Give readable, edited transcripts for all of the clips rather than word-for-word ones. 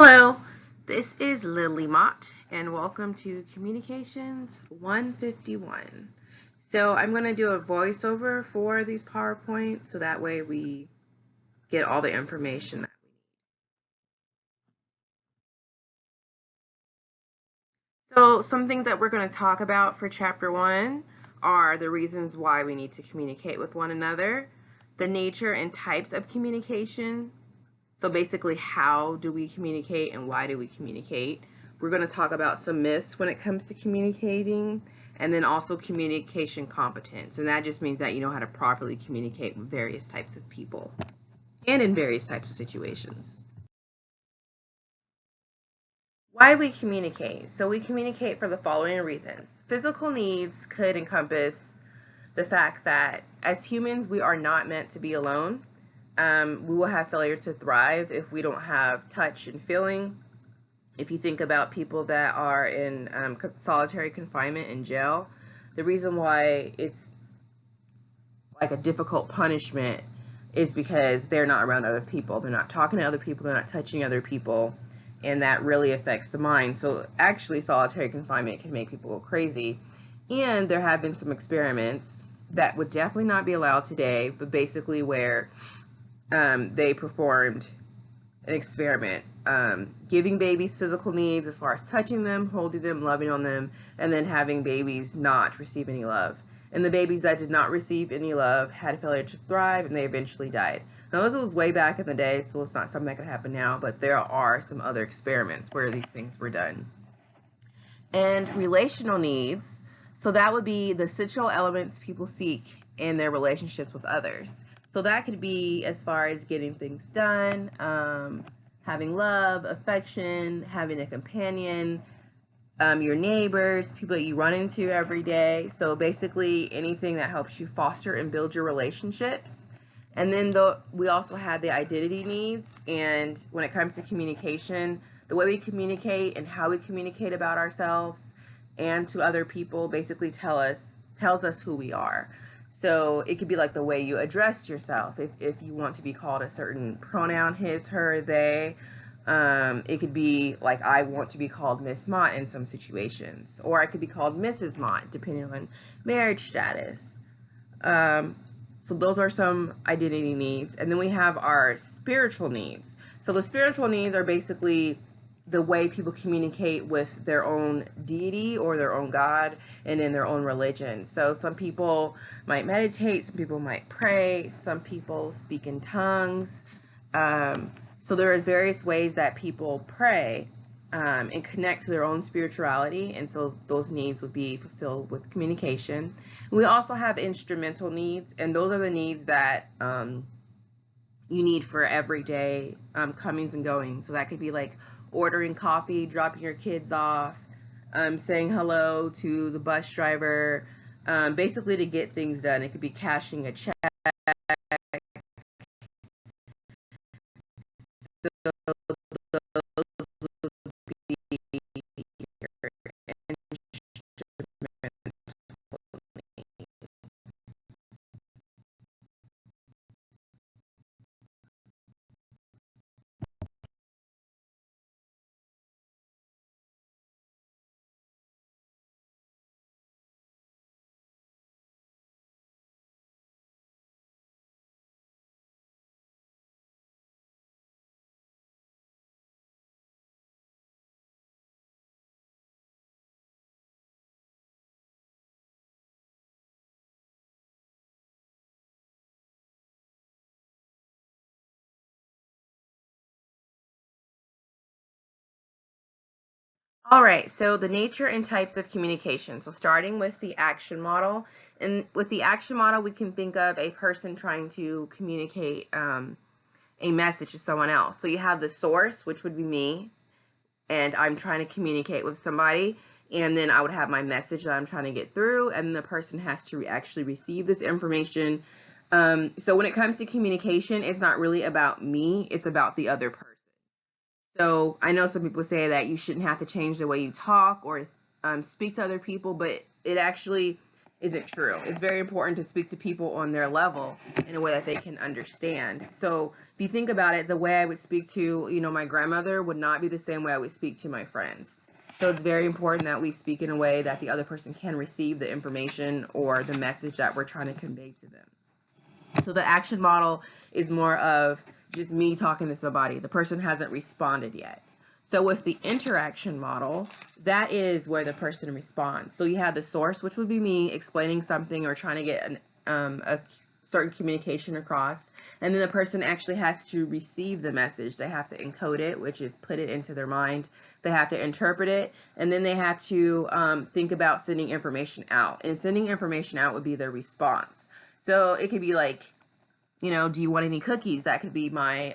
Hello, this is Lily Mott, and welcome to Communications 151. So I'm going to do a voiceover for these PowerPoints, so that way we get all the information that we need. So some things that we're going to talk about for Chapter 1 are the reasons why we need to communicate with one another, the nature and types of communication. So basically, how do we communicate and why do we communicate? We're going to talk about some myths when it comes to communicating, and then also communication competence. And that just means that you know how to properly communicate with various types of people and in various types of situations. Why we communicate. So we communicate for the following reasons. Physical needs could encompass the fact that as humans, we are not meant to be alone. We will have failure to thrive if we don't have touch and feeling. If you think about people that are in solitary confinement in jail, the reason why it's like a difficult punishment is because they're not around other people. They're not talking to other people. They're not touching other people. And that really affects the mind. So actually, solitary confinement can make people go crazy. And there have been some experiments that would definitely not be allowed today, but basically where they performed an experiment, giving babies physical needs as far as touching them, holding them, loving on them, and then having babies not receive any love. And the babies that did not receive any love had failure to thrive, and they eventually died. Now, this was way back in the day, so it's not something that could happen now, but there are some other experiments where these things were done. And relational needs, so that would be the essential elements people seek in their relationships with others. So that could be as far as getting things done, having love, affection, having a companion, your neighbors, people that you run into every day. So basically anything that helps you foster and build your relationships. And then we also have the identity needs, and when it comes to communication, the way we communicate and how we communicate about ourselves and to other people basically tells us who we are. So it could be like the way you address yourself. If you want to be called a certain pronoun, his, her, they. It could be like I want to be called Miss Mott in some situations, or I could be called Mrs. Mott depending on marriage status. So those are some identity needs. And then we have our spiritual needs. So the spiritual needs are basically the way people communicate with their own deity or their own God and in their own religion. So some people might meditate, some people might pray, some people speak in tongues. So there are various ways that people pray and connect to their own spirituality, and so those needs would be fulfilled with communication. We also have instrumental needs, and those are the needs that you need for everyday comings and goings. So that could be like ordering coffee, dropping your kids off, saying hello to the bus driver, basically to get things done. It could be cashing a check. All right, so the nature and types of communication. So starting with the action model, and with the action model, we can think of a person trying to communicate a message to someone else. So you have the source, which would be me, and I'm trying to communicate with somebody, and then I would have my message that I'm trying to get through, and the person has to actually receive this information. So when it comes to communication, it's not really about me, it's about the other person. So I know some people say that you shouldn't have to change the way you talk or speak to other people, but it actually isn't true. It's very important to speak to people on their level in a way that they can understand. So if you think about it, the way I would speak to, my grandmother would not be the same way I would speak to my friends. So it's very important that we speak in a way that the other person can receive the information or the message that we're trying to convey to them. So the action model is more of just me talking to somebody. The person hasn't responded yet. So with the interaction model, that is where the person responds. So you have the source, which would be me explaining something or trying to get a certain communication across. And then the person actually has to receive the message. They have to encode it, which is put it into their mind. They have to interpret it, and then they have to think about sending information out. And sending information out would be their response. So it could be like, do you want any cookies? That could be my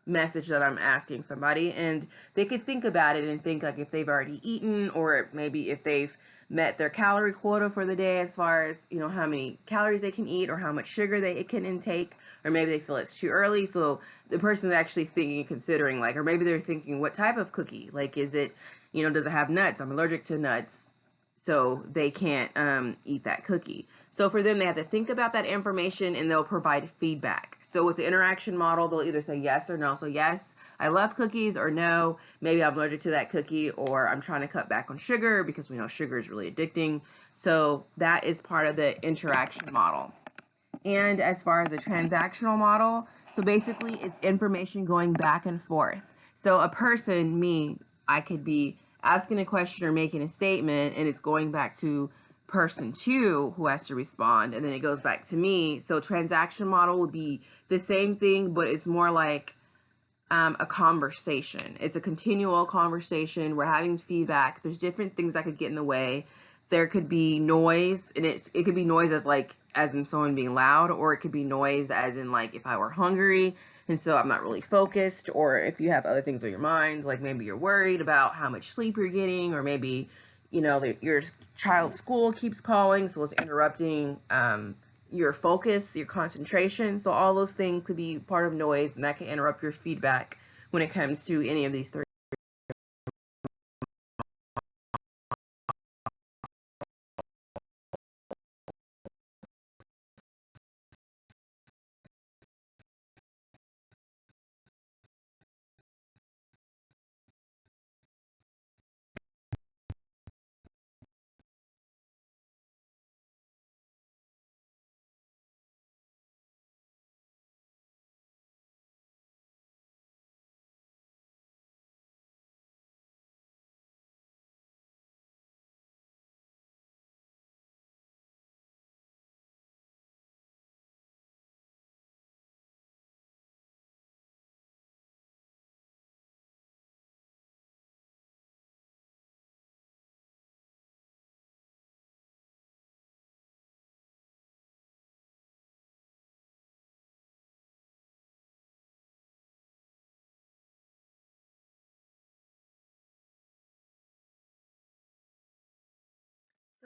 message that I'm asking somebody, and they could think about it and think like if they've already eaten, or maybe if they've met their calorie quota for the day as far as how many calories they can eat or how much sugar they can intake, or maybe they feel it's too early. So the person is actually thinking, considering, like, or maybe they're thinking, what type of cookie? Like, is it, does it have nuts? I'm allergic to nuts, so they can't eat that cookie. So for them, they have to think about that information and they'll provide feedback. So with the interaction model, they'll either say yes or no. So yes, I love cookies, or no, maybe I'm allergic to that cookie, or I'm trying to cut back on sugar because we know sugar is really addicting. So that is part of the interaction model. And as far as the transactional model, so basically it's information going back and forth. So a person, me, I could be asking a question or making a statement, and it's going back to person 2 who has to respond, and then it goes back to me. So transaction model would be the same thing, but it's more like a conversation. It's a continual conversation. We're having feedback. There's different things that could get in the way. There could be noise, and it could be noise as in someone being loud, or it could be noise as in like if I were hungry and so I'm not really focused, or if you have other things on your mind, like maybe you're worried about how much sleep you're getting, or maybe your child's school keeps calling, so it's interrupting your focus, your concentration. So all those things could be part of noise, and that can interrupt your feedback when it comes to any of these three.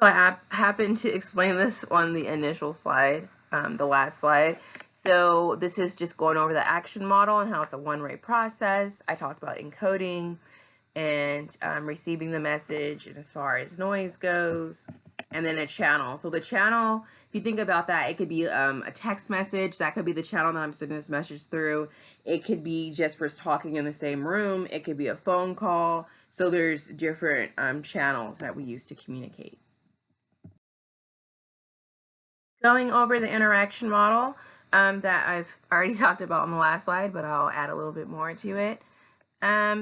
So I happened to explain this on the initial slide, the last slide. So this is just going over the action model and how it's a one-way process. I talked about encoding and receiving the message, and as far as noise goes, and then a channel. So the channel, if you think about that, it could be a text message. That could be the channel that I'm sending this message through. It could be just for us talking in the same room. It could be a phone call. So there's different channels that we use to communicate. Going over the interaction model that I've already talked about on the last slide, but I'll add a little bit more to it.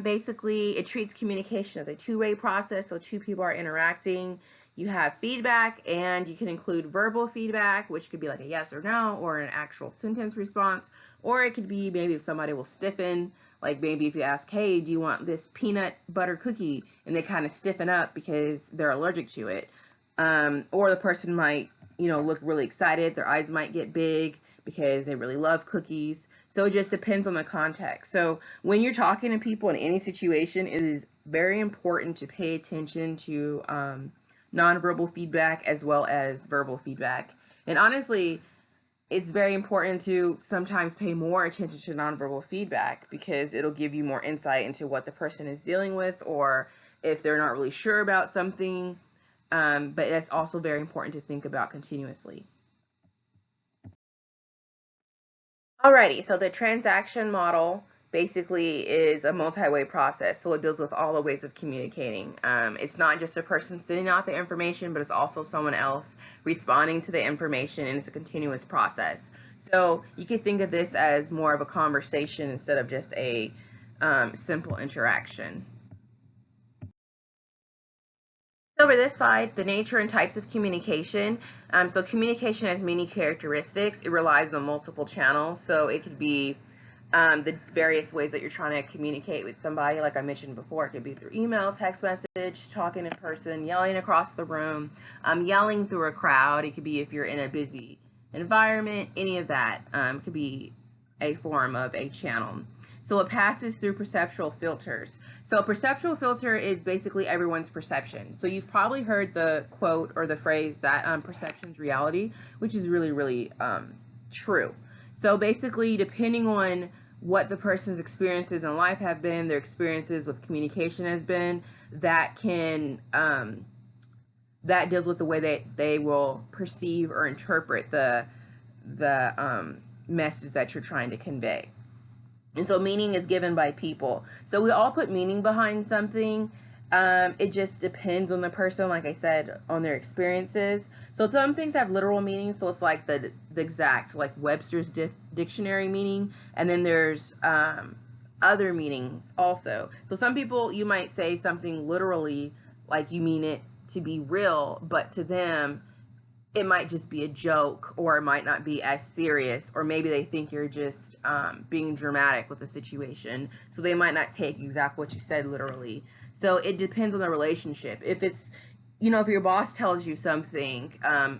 Basically, it treats communication as a two-way process, so two people are interacting. You have feedback, and you can include verbal feedback, which could be like a yes or no, or an actual sentence response, or it could be maybe if somebody will stiffen, like maybe if you ask, hey, do you want this peanut butter cookie, and they kind of stiffen up because they're allergic to it, or the person might look really excited, their eyes might get big because they really love cookies. So it just depends on the context. So when you're talking to people in any situation, it is very important to pay attention to nonverbal feedback as well as verbal feedback. And honestly, it's very important to sometimes pay more attention to nonverbal feedback because it'll give you more insight into what the person is dealing with, or if they're not really sure about something. but that's also very important to think about continuously. Alrighty, so the transaction model basically is a multi-way process, so it deals with all the ways of communicating. It's not just a person sending out the information, but it's also someone else responding to the information, and it's a continuous process. So you could think of this as more of a conversation instead of just a simple interaction. Over this slide, the nature and types of communication. So communication has many characteristics. It relies on multiple channels. So it could be the various ways that you're trying to communicate with somebody. Like I mentioned before, it could be through email, text message, talking in person, yelling across the room, yelling through a crowd. It could be if you're in a busy environment. Any of that could be a form of a channel. So it passes through perceptual filters. So a perceptual filter is basically everyone's perception. So you've probably heard the quote or the phrase that perception's reality, which is really, really true. So basically, depending on what the person's experiences in life have been, their experiences with communication has been, that can that deals with the way that they will perceive or interpret the message that you're trying to convey. And so meaning is given by people. So we all put meaning behind something. It just depends on the person, like I said, on their experiences. So some things have literal meaning, so it's like the exact, like Webster's dictionary meaning, and then there's other meanings also. So some people, you might say something literally, like you mean it to be real, but to them, it might just be a joke, or it might not be as serious, or maybe they think you're just being dramatic with the situation, so they might not take exactly what you said literally. So it depends on the relationship. If it's, if your boss tells you something,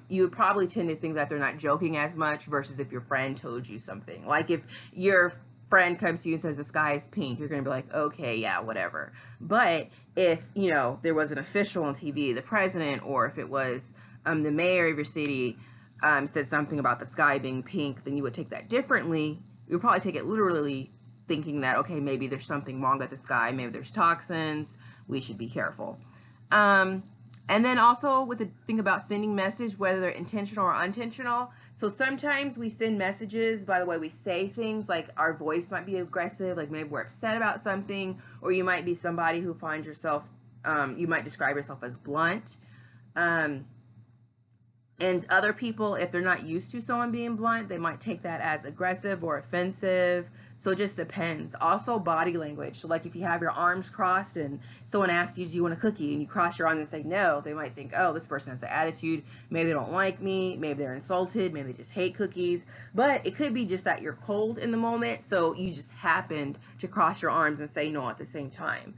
you would probably tend to think that they're not joking as much versus if your friend told you something. Like if your friend comes to you and says the sky is pink, you're going to be like, okay, yeah, whatever. But if, there was an official on TV, the president, or if it was the mayor of your city said something about the sky being pink, then you would take that differently. You would probably take it literally, thinking that, okay, maybe there's something wrong with the sky, maybe there's toxins, we should be careful. And then also with the thing about sending message, whether they're intentional or unintentional. So sometimes we send messages by the way we say things, like our voice might be aggressive, like maybe we're upset about something, or you might be somebody who finds yourself, you might describe yourself as blunt. And other people, if they're not used to someone being blunt, they might take that as aggressive or offensive. So it just depends. Also body language. So like if you have your arms crossed and someone asks you, do you want a cookie? And you cross your arms and say no, they might think, oh, this person has an attitude. Maybe they don't like me. Maybe they're insulted. Maybe they just hate cookies. But it could be just that you're cold in the moment, so you just happened to cross your arms and say no at the same time.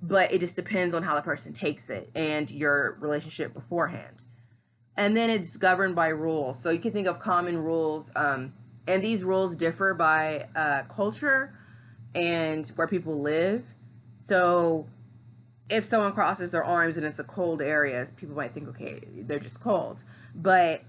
But it just depends on how the person takes it and your relationship beforehand. And then it's governed by rules. So you can think of common rules, and these rules differ by culture and where people live. So if someone crosses their arms and it's a cold area, people might think, okay, they're just cold. But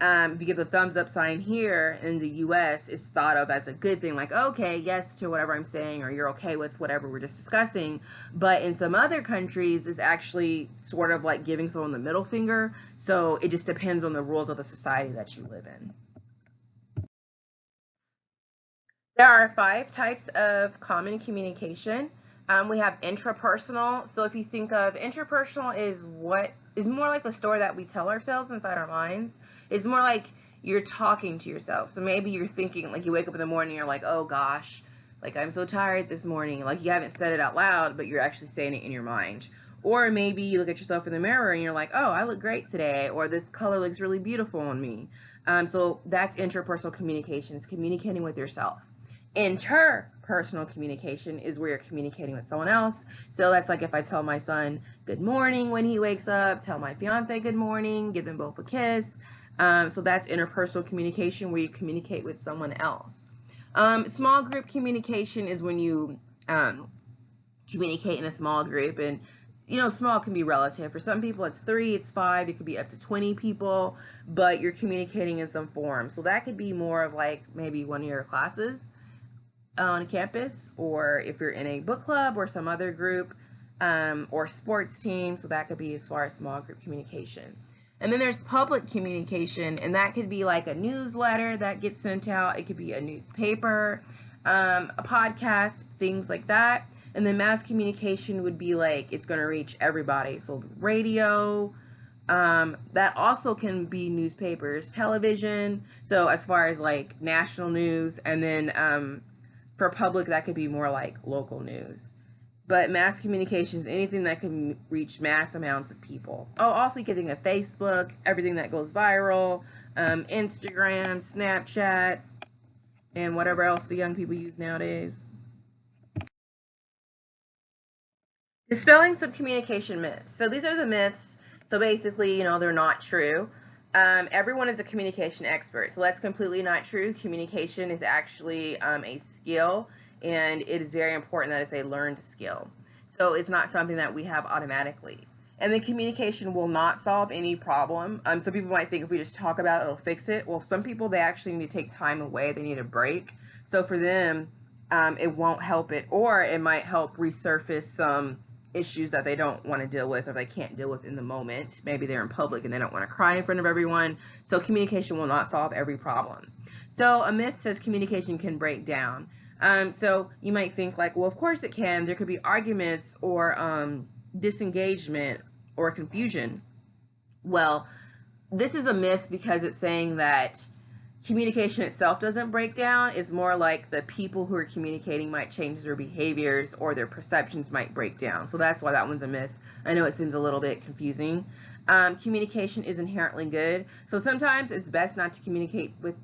if you give the thumbs up sign here in the US, it's thought of as a good thing, like, okay, yes to whatever I'm saying, or you're okay with whatever we're just discussing. But in some other countries, it's actually sort of like giving someone the middle finger. So it just depends on the rules of the society that you live in. There are 5 types of common communication. We have intrapersonal. So if you think of intrapersonal is more like the story that we tell ourselves inside our minds. It's more like you're talking to yourself. So maybe you're thinking, like you wake up in the morning, you're like, oh gosh, like I'm so tired this morning. Like you haven't said it out loud, but you're actually saying it in your mind. Or maybe you look at yourself in the mirror and you're like, oh, I look great today, or this color looks really beautiful on me. So that's interpersonal communication. It's communicating with yourself. Interpersonal communication is where you're communicating with someone else. So that's like if I tell my son good morning when he wakes up, tell my fiance good morning, give them both a kiss. So that's interpersonal communication, where you communicate with someone else. Small group communication is when you communicate in a small group, and small can be relative. For some people it's 3, it's 5, it could be up to 20 people, but you're communicating in some form. So that could be more of like maybe one of your classes on campus, or if you're in a book club or some other group, or sports teams. So that could be as far as small group communication. And then there's public communication, and that could be like a newsletter that gets sent out. It could be a newspaper, a podcast, things like that. And then mass communication would be like it's going to reach everybody. So radio, that also can be newspapers, television. So as far as like national news, and then for public, that could be more like local news. But mass communication is anything that can reach mass amounts of people. Oh, also you can think of Facebook, everything that goes viral, Instagram, Snapchat, and whatever else the young people use nowadays. Dispelling some communication myths. So these are the myths. So basically, they're not true. Everyone is a communication expert. So that's completely not true. Communication is actually a skill, and it is very important that it's a learned skill. So it's not something that we have automatically. And then communication will not solve any problem. Some people might think if we just talk about it, it'll fix it. Well, some people, they actually need to take time away. They need a break. So for them, it won't help it, or it might help resurface some issues that they don't want to deal with, or they can't deal with in the moment. Maybe they're in public and they don't want to cry in front of everyone. So communication will not solve every problem. So a myth says communication can break down. So you might think like, well, of course it can. There could be arguments or disengagement or confusion. Well, this is a myth because it's saying that communication itself doesn't break down. It's more like the people who are communicating might change their behaviors, or their perceptions might break down. So that's why that one's a myth. I know it seems a little bit confusing. Communication is inherently good. So sometimes it's best not to communicate with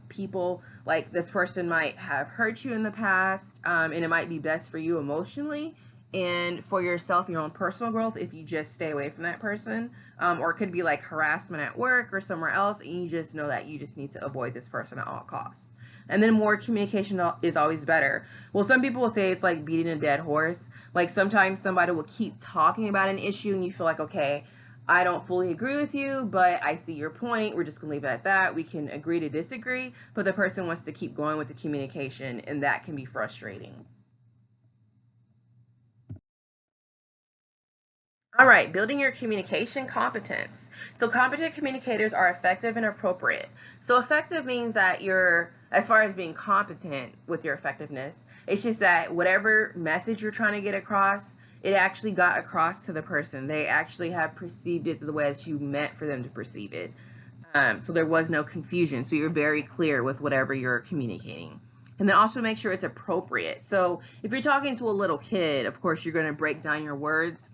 people. Like this person might have hurt you in the past, and it might be best for you emotionally and for yourself, your own personal growth, if you just stay away from that person. Or it could be like harassment at work or somewhere else, and you just know that you just need to avoid this person at all costs. And then more communication is always better. Well, some people will say it's like beating a dead horse. Like sometimes somebody will keep talking about an issue and you feel like, okay, I don't fully agree with you, but I see your point. We're just going to leave it at that. We can agree to disagree, but the person wants to keep going with the communication, and that can be frustrating. All right, building your communication competence. So competent communicators are effective and appropriate. So effective means that you're, as far as being competent with your effectiveness, it's just that whatever message you're trying to get across, it actually got across to the person. They actually have perceived it the way that you meant for them to perceive it. So there was no confusion. So you're very clear with whatever you're communicating. And then also make sure it's appropriate. So if you're talking to a little kid, of course, you're going to break down your words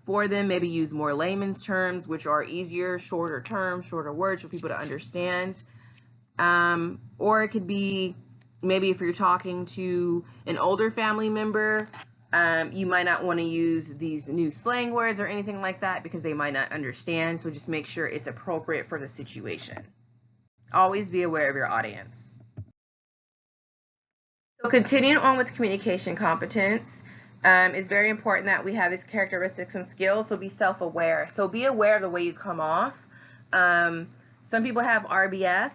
for them. Maybe use more layman's terms, which are easier, shorter terms, shorter words for people to understand. Or it could be maybe if you're talking to an older family member, you might not want to use these new slang words or anything like that because they might not understand. So just make sure it's appropriate for the situation. Always be aware of your audience. So continuing on with communication competence, it's very important that we have these characteristics and skills. So be self-aware. So be aware of the way you come off. Some people have RBF.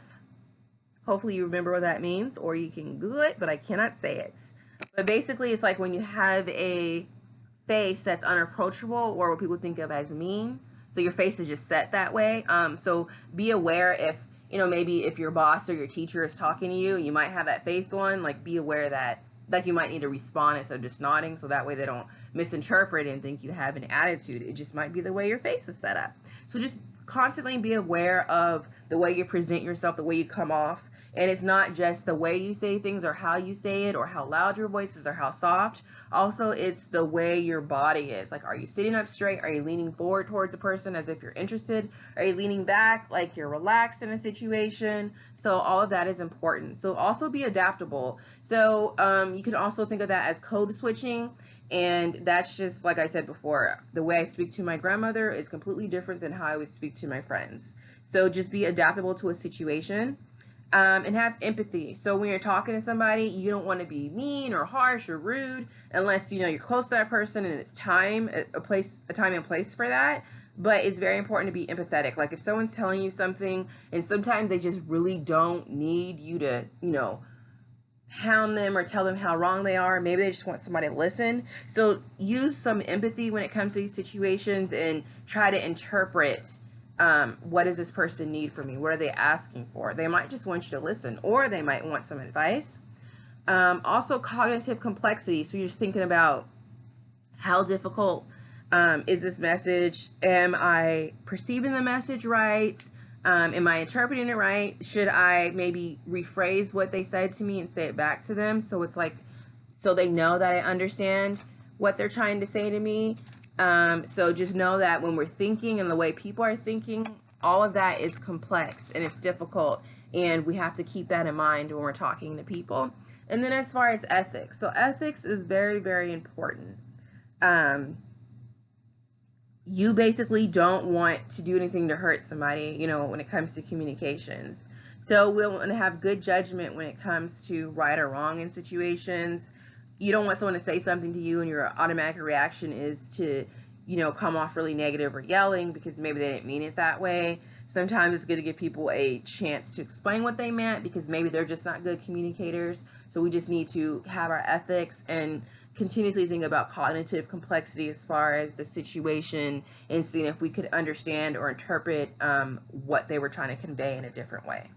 Hopefully you remember what that means, or you can Google it, but I cannot say it. But basically, it's like when you have a face that's unapproachable, or what people think of as mean. So your face is just set that way. So be aware if, maybe if your boss or your teacher is talking to you, you might have that face on. Like, be aware that, like, you might need to respond instead of just nodding, so that way they don't misinterpret and think you have an attitude. It just might be the way your face is set up. So just constantly be aware of the way you present yourself, the way you come off. And it's not just the way you say things or how you say it or how loud your voice is or how soft. Also, it's the way your body is. Like, are you sitting up straight? Are you leaning forward towards the person as if you're interested? Are you leaning back like you're relaxed in a situation? So all of that is important. So also be adaptable. So you can also think of that as code switching. And that's just, like I said before, the way I speak to my grandmother is completely different than how I would speak to my friends. So just be adaptable to a situation. And have empathy. So when you're talking to somebody, you don't want to be mean or harsh or rude unless you're close to that person and it's time, a time and place for that. But it's very important to be empathetic. Like if someone's telling you something and sometimes they just really don't need you to, hound them or tell them how wrong they are. Maybe they just want somebody to listen. So use some empathy when it comes to these situations and try to interpret what does this person need from me? What are they asking for? They might just want you to listen, or they might want some advice. Also, cognitive complexity. So you're just thinking about how difficult is this message? Am I perceiving the message right? Am I interpreting it right? Should I maybe rephrase what they said to me and say it back to them so it's like, so they know that I understand what they're trying to say to me? So just know that when we're thinking and the way people are thinking, all of that is complex and it's difficult, and we have to keep that in mind when we're talking to people. And then as far as ethics, so ethics is very, very important. You basically don't want to do anything to hurt somebody, you know, when it comes to communications. So we want to have good judgment when it comes to right or wrong in situations. You don't want someone to say something to you and your automatic reaction is to, you know, come off really negative or yelling because maybe they didn't mean it that way. Sometimes it's good to give people a chance to explain what they meant because maybe they're just not good communicators. So we just need to have our ethics and continuously think about cognitive complexity as far as the situation and seeing if we could understand or interpret what they were trying to convey in a different way.